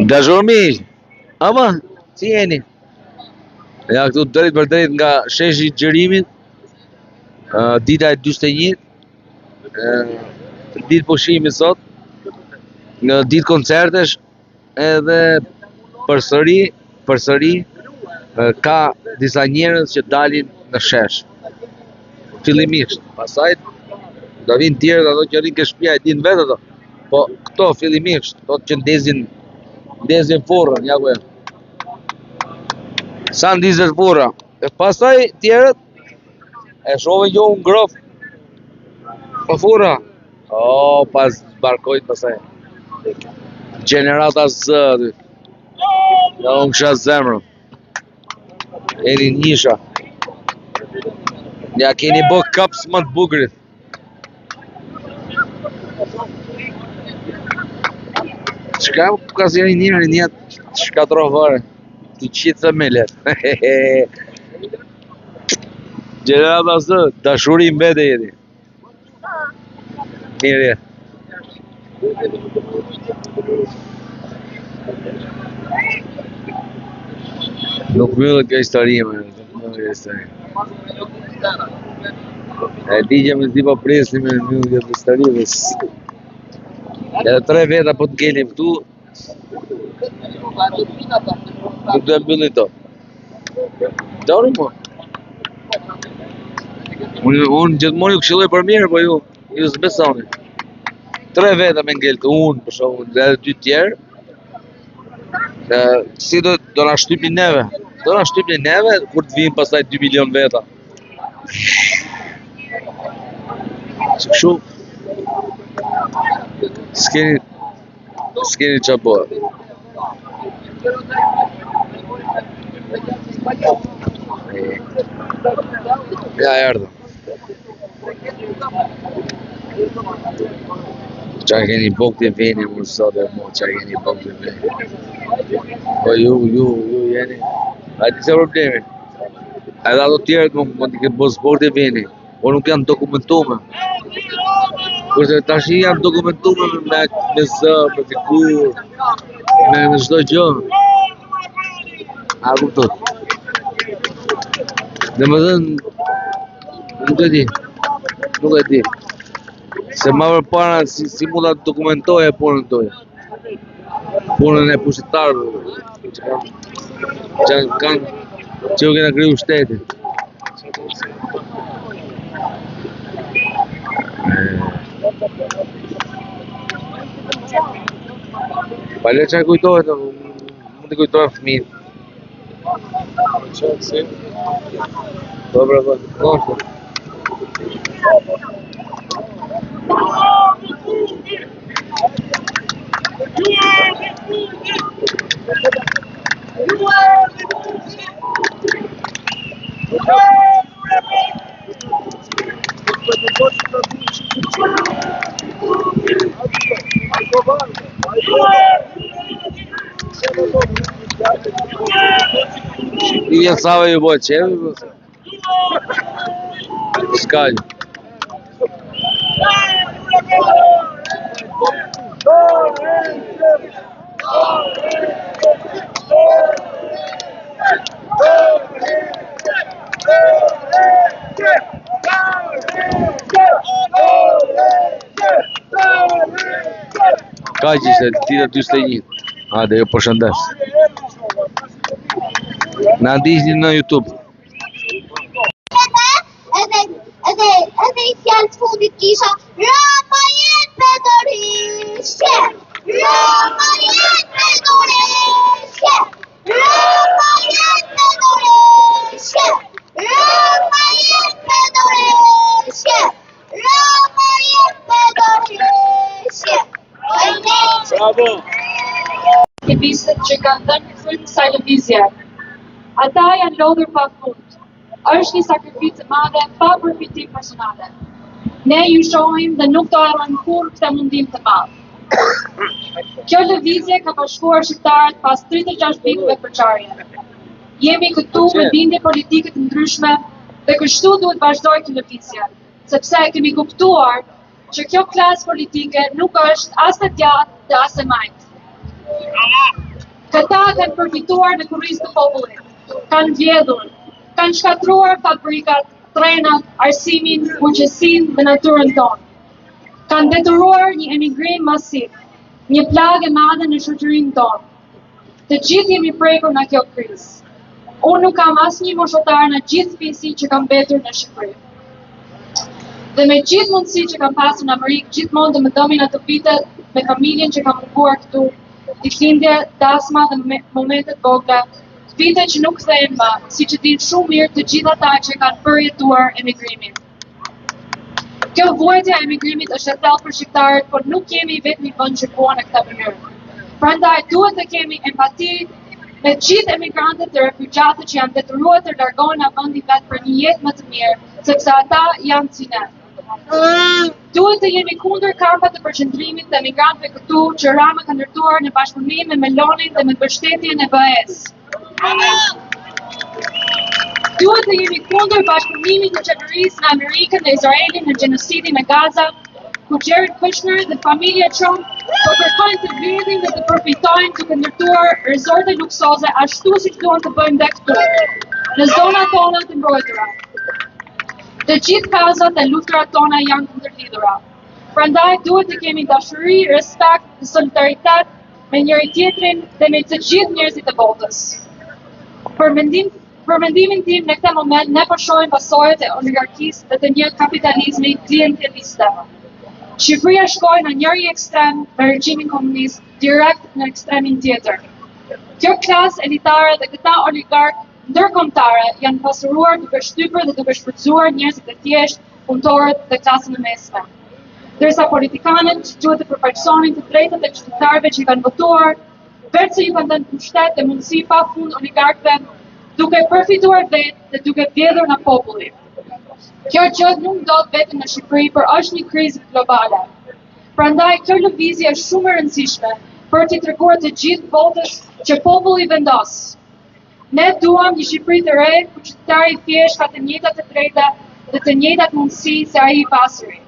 Dashur miq, ama, si jeni? Ja këtu drejt për drejt nga sheshi i Xhirimit, dita e 41, ditë pushimi sot, në ditë koncertesh, edhe përsëri ka disa njerëz që dalin në shesh. Fillimisht, pastaj do vinë tjerët ato që rrinë ke shtëpia e din vetë ato. Po këto fillimisht, ato që ndezin furrën, ja ku e. Sa ndizet furra. E pastaj tjerët e shohin që unë grof po furra. Pas barkojnë pastaj. Gjenerata Z aty. Ja unë kisha zemrën. Eri nisha. Ja keni bë kaps më të bukurit. Çka ka si njëri një shkatro fare. Ti qitë dhe me let. Gjenerata Z, dashuri mbete jeti. Mirë. Nuk myllet kjo histori më. E di që me ti po presni me myllet kjo histori. Edhe 3 veta po të ngelim këtu. Nuk do e mbyllit to. Dori mo. Unë gjithmonë ju këshilloj për mirë, po ju s'besoni. 3 veta me ngel këtu, unë për shkakun, dhe 2 tjerë. Si do na shtypin neve. Do na shtypin neve kur të vinë pastaj 2 milion veta. Kështu. S'keni qa bëhet. Ja erdhëm. Qa keni bok të veni, më sot e mo, qa keni bok të veni. Po ju jeni. A ti se problemi. Edhe ato tjerët më t'i ke bos bok të veni. Po nuk janë dokumentume. Kurse tash janë dokumentume me zë, me figur, me çdo gjë. A kuptot? Domethënë, nuk e di. Se ma përpara si mund ta dokumentoje punën toje. Punën e pushtetarëve. Që u kena kriju shtetin. Pale që kujtohet, mund të kujtohet fëmijët. Dobra, konshë. Shqipëria save ju bëhet qevi, s'kallë. Ka që ishte dita 41. Hajde, ju përshëndes. Na ndiqni në YouTube. Edhe I fjalë të fundit kisha Rama jetë me dorishje, Rama jetë me dorishje, Rama jetë me dorishje, Rama jetë me dorishje, Rama jetë me dorishje. Bravo! Aktivistët që kanë dhënë frym kësaj lëvizje. Ata janë lodhur pafund. Është një sakrificë e madhe pa përfitim personale. Ne ju shohim dhe nuk do harrojmë kurrë këtë mundim të madh. Kjo lëvizje ka bashkuar shqiptarët pas 36 viteve përçarje. Jemi këtu me bindje politike të ndryshme dhe kështu duhet vazhdojë kjo lëvizje, sepse kemi kuptuar që kjo klasë politike nuk është as e djathtë dhe as e majtë. Këta kanë përfituar në kurrizë të popullit, kanë vjedhur, kanë shkatruar fabrikat, trenat, arsimin, bujqësinë dhe natyrën tonë. Kanë detyruar një emigrim masiv, një plagë e madhe në shoqërinë tonë. Të gjithë jemi prekur nga kjo krizë. Unë nuk kam asnjë moshatar në gjithë pjesë që kam mbetur në Shqipëri. Dhe me gjithë mundësi që kam pasur në Amerikë, gjithmonë të më domin ato vitet me familjen që kam munguar këtu, ditëlindje, dasma dhe momentet vogla, vite që nuk kthehen më, siç e dinë shumë mirë të gjithë ata që kanë përjetuar emigrimin. Kjo vuajtja e emigrimit është e thellë për shqiptarët, por nuk jemi vetëm një vend që bua në këtë mënyrë. Prandaj duhet të kemi empati me gjithë emigrantët dhe refugjatët që janë detyruar të largohen nga vendi vet për një jetë më të mirë, sepse ata janë si ne. Duhet të jemi kundër kampat të përqendrimit të emigrantëve këtu që Rama ka ndërtuar në bashkëpunim me Melonin dhe me mbështetjen e BE-s. Duhet të jemi kundër bashkëpunimit të qeverisë në Amerikën dhe Izraelin në gjenocidin në Gaza, ku Jared Kushner dhe familja Trump po kërkojnë të vjedhin dhe të përfitojnë duke ndërtuar rezorte luksoze ashtu siç duan të bëjnë dhe këtu, në zonat tona të mbrojtura. Të gjithë kazat e luftrat tona janë të ndërlidhura. Prandaj duhet të kemi dashuri, respekt dhe solidaritet me njëri tjetrin dhe me të gjithë njerëzit e botës. Për mendimin tim në këtë moment ne po shohim pasojat e oligarkisë dhe të një kapitalizmi klienteliste. Shqipëria shkoi në njëri ekstrem me regjimin komunist direkt në ekstremin tjetër. Kjo klasë elitare dhe këta oligark ndërkombëtare janë pasuruar duke shtypur dhe duke shfrytzuar njerëzit e thjeshtë, punëtorët dhe klasën e mesme. Ndërsa politikanët duhet të përfaqësonin të drejtat e qytetarëve që kanë votuar, vetë se ju kanë dhënë pushtet dhe mundësi pa fund oligarkëve, duke përfituar vetë dhe duke vjedhur nga populli. Kjo gjë nuk ndodh vetëm në Shqipëri, por është një krizë globale. Prandaj kjo lëvizje është shumë e rëndësishme për t'i treguar të gjithë botës që populli vendos. Ne duam një Shqipëri të re, ku qytetari i thjeshtë ka të njëjtat të drejta dhe të njëjtat mundësi se ai i pasuri.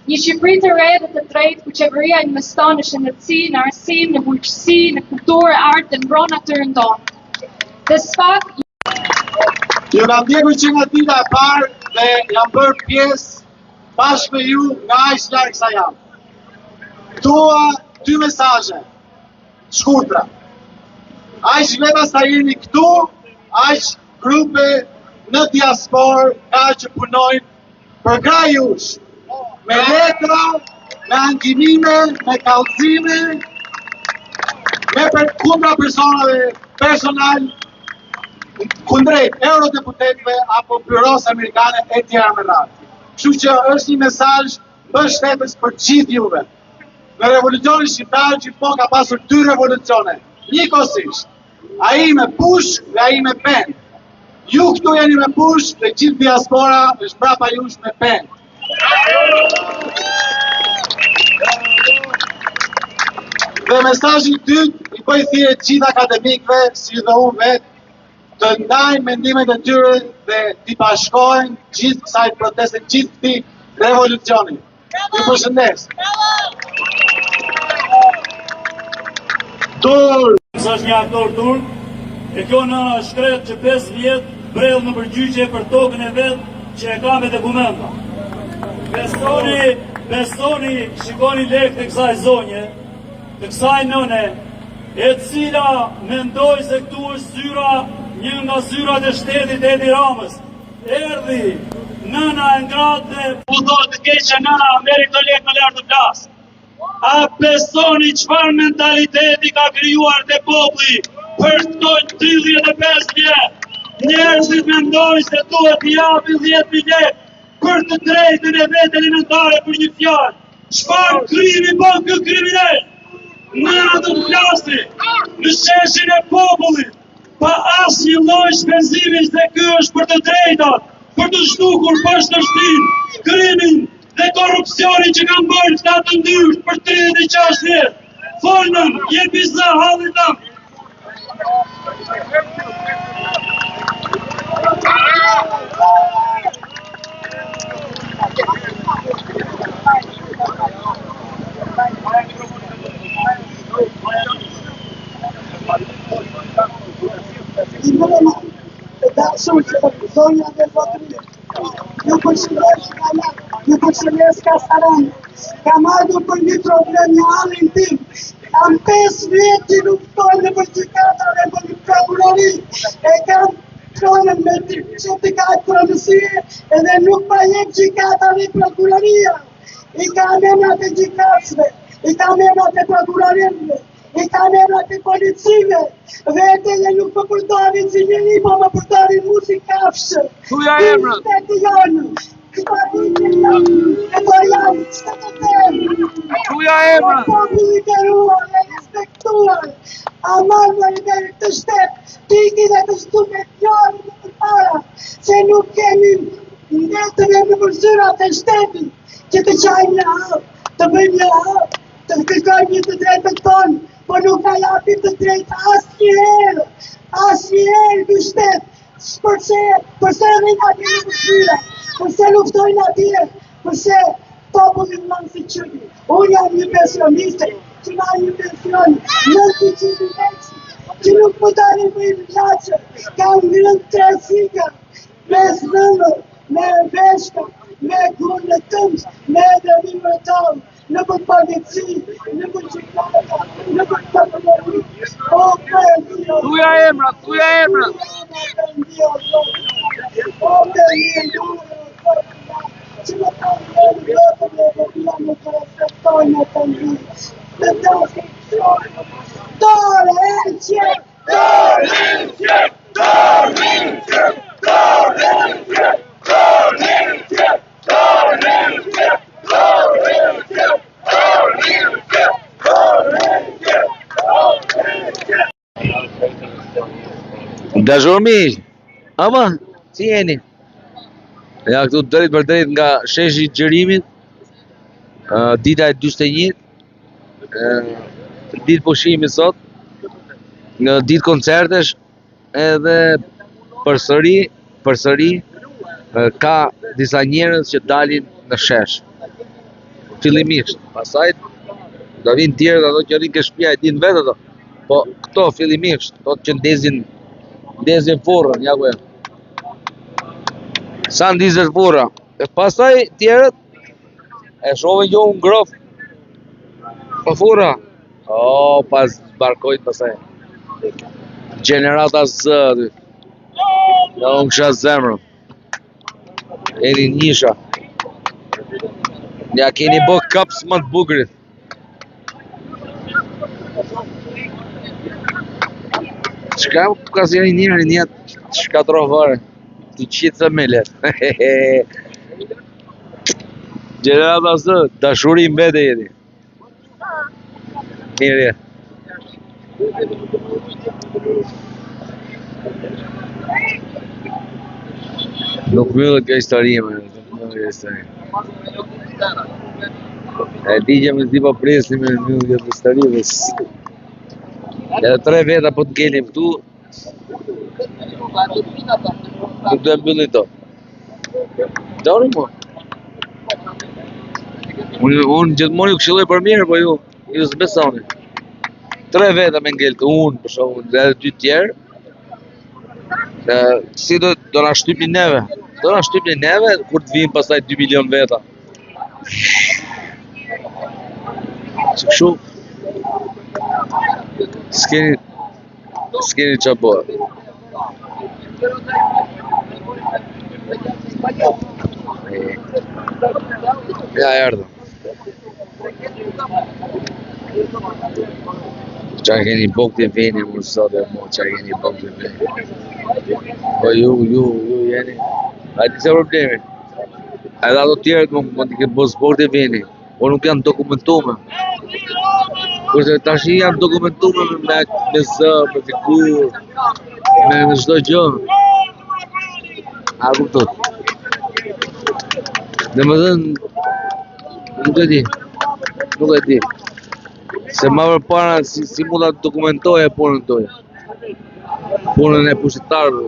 Një Shqipëri të re dhe të drejtë ku qeveria investon në shëndetësi, në arsim, në bujqësi, në kulturë, art dhe mbron natyrën tonë. Dhe spak ju kam ndjekur që nga dita e parë dhe jam bërë pjesë bashkë me ju nga aq larg sa jam. Dua dy mesazhe shkurtra. Aq veta sa jeni këtu, aq grupe në diasporë ka që punojnë për krah jush, me letra, me ankimime, me kallëzime, me kundra personave personal, kundrejt eurodeputetëve apo byros amerikane e tjera me radhë. Kështu që është një mesazh mbështetës për gjithë juve. Në revolucionin shqiptar gjithmonë ka pasur dy revolucione, njëkohësisht. Ai me push dhe ai me pen. Ju këtu jeni me push dhe gjithë diaspora është brapa jush me pen. Dhe mesazhi i dytë i bëj thirrje gjithë akademikëve, si dhe unë vetë, të ndajnë mendimet e tyre dhe t'i bashkohen gjithë kësaj proteste, gjithë këtij revolucioni. Ju përshëndes. Turk! Është një aktor turk, e kjo nëna shkret që 5 vjetë brell në përgjyqje për tokën e vetë që e ka me dokumenta. Bestoni, shikoni lek të kësaj zonje, të kësaj nëne, e cila mendoj se këtu është zyra, një nga zyrat e shtetit e Edi Ramës. Erdhi nëna e ngratë dhe u thotë të keqe nëna Amerikë të lekë në lartë të plasë. A besoni çfarë mentaliteti ka krijuar te populli për këto 35 vjet? Njerëzit mendojnë se duhet t'i japin 10.000 lekë për të drejtën e vetë elementare për një fjalë. Çfarë krimi bën ky kriminal? Nëna do të flasi në sheshin e popullit, pa asnjë lloj shpenzimi se ky është për të drejtat, për të zhdukur pashtrësinë, krimin dhe korrupsionin që kanë bërë këta të ndyrë për 36 vjet. Folën, jepi sa hallit tam. Nëna, të dashur që zonja dhe zotëri, ju përshëndes kanal, ju përshëndes Kasarani. Kam ardhur për një problem në halin tim. Kam 5 vjetë që nuk toj në për gjykata dhe për një prokurori. E kam tronën me që të ka pronësie edhe nuk pa jep gjykata dhe prokuroria. I kam emrat e gjykatësve, i kam emrat e prokurorinëve, i kam emrat e policive, vete dhe nuk më përdorin si njëri, po më përdorin mu si kafshë. Thuja emrat. Shtetë janë, këta ditë janë, këto janë shtetëtërë. Thuja emrat. Popullit e ruar dhe respektuar, aman dhe i të shtetë, tiki dhe të shtume fjallë në të para, se nuk kemi ndetëve në përzyrat e shtetit, që të qajmë në hapë, të bëjmë në hapë, të kërkojmë një të drejtën tonë, por nuk ka japim të drejtë asnjëherë të shtetë, përse rrinë atje në përzyra, përse luftojnë atje, përse popullin manë si qëri. Unë jam një pensioniste, që ma një pension, 900 veqë, që nuk më tani më i vlaqë, kam ngrën 3 sika, me zëmër, me veshka, me grunë në tëmës, me edhemi më tonë, në për polici, në për gjykata, në për prokurori. O, Perdio! Thuja emrat, thuja emrat. O, Perdio! Që më kanë në lëtën e vëdia në të respektojnë e të ndi. Në të respektojnë. Dorëheqje! Dorëheqje! Dorëheqje! Dorëheqje! Dorëheqje! Dorëheqje! Dorëheqje! Dorëheqje! Dorëheqje! Dashur miq, ama, si jeni? Ja këtu drejt për drejt nga sheshi i Xhirimit, dita e 41, ditë pushimi sot, në ditë koncertesh, edhe përsëri ka disa njerëz që dalin në shesh. Fillimisht, pastaj do vinë tjerët ato që rrinë ke shtëpia e din vetë ato. Po këto fillimisht, ato që ndezin furrën, ja ku e. Sa ndizet furra. E pastaj tjerët e shohin jo unë grof. Po furra. O, pas barkojt pastaj. Gjenerata Z aty. Ja unë kësha zemrën. Jeni njisha. Ja keni bë kaps më të bukurit. Çka ka si një shkatro fare. Ti qitë të melet. Gjenerata së, dashuri mbete jeti. Mirë. Nuk myllet kjo histori me. E di që me po presim me myllet kjo histori. Edhe 3 veta po të ngelim këtu. Nuk do e mbyllit to. Dori mo. Unë gjithmonë ju këshilloj për mirë, po ju s'besoni. 3 veta me ngel të unë, për shkakun, dhe 2 tjerë. Si do na shtypin neve. Do na shtypin neve kur të vinë pastaj 2 milion veta. Që kështu s'keni qa bëhet. Ja erdhëm. Qa keni bok të veni, më sot e mo, qa keni bok të veni. Po ju jeni. A di se problemi. Edhe ato tjerët më të ke bos bok të veni. Po nuk janë dokumentume. Kurse tash janë dokumentume me zë, me figur, me çdo gjë. A kuptot? Domethënë, nuk e di. Se ma përpara si mund ta dokumentoje punën toje. Punën e pushtetarëve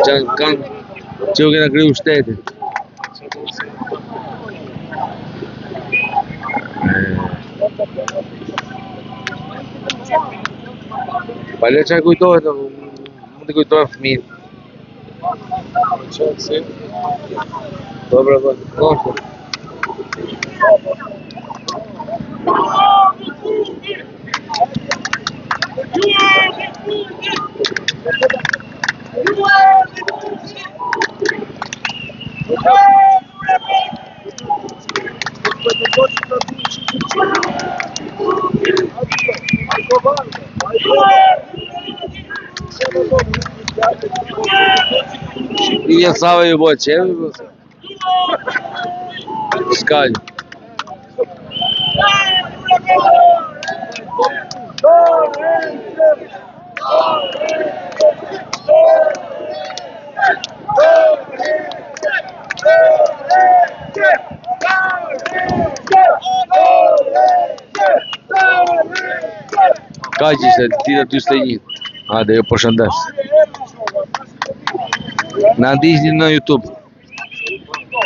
që u kena kriju shtetin. Pale çaj kujtohet, mund të kujtohet fëmijët. Po, po. I jasave ju bëhet qevi, s'ka gjë. Ka që ishte dita 41. Hajde, ju përshëndes. Na ndiqni në YouTube.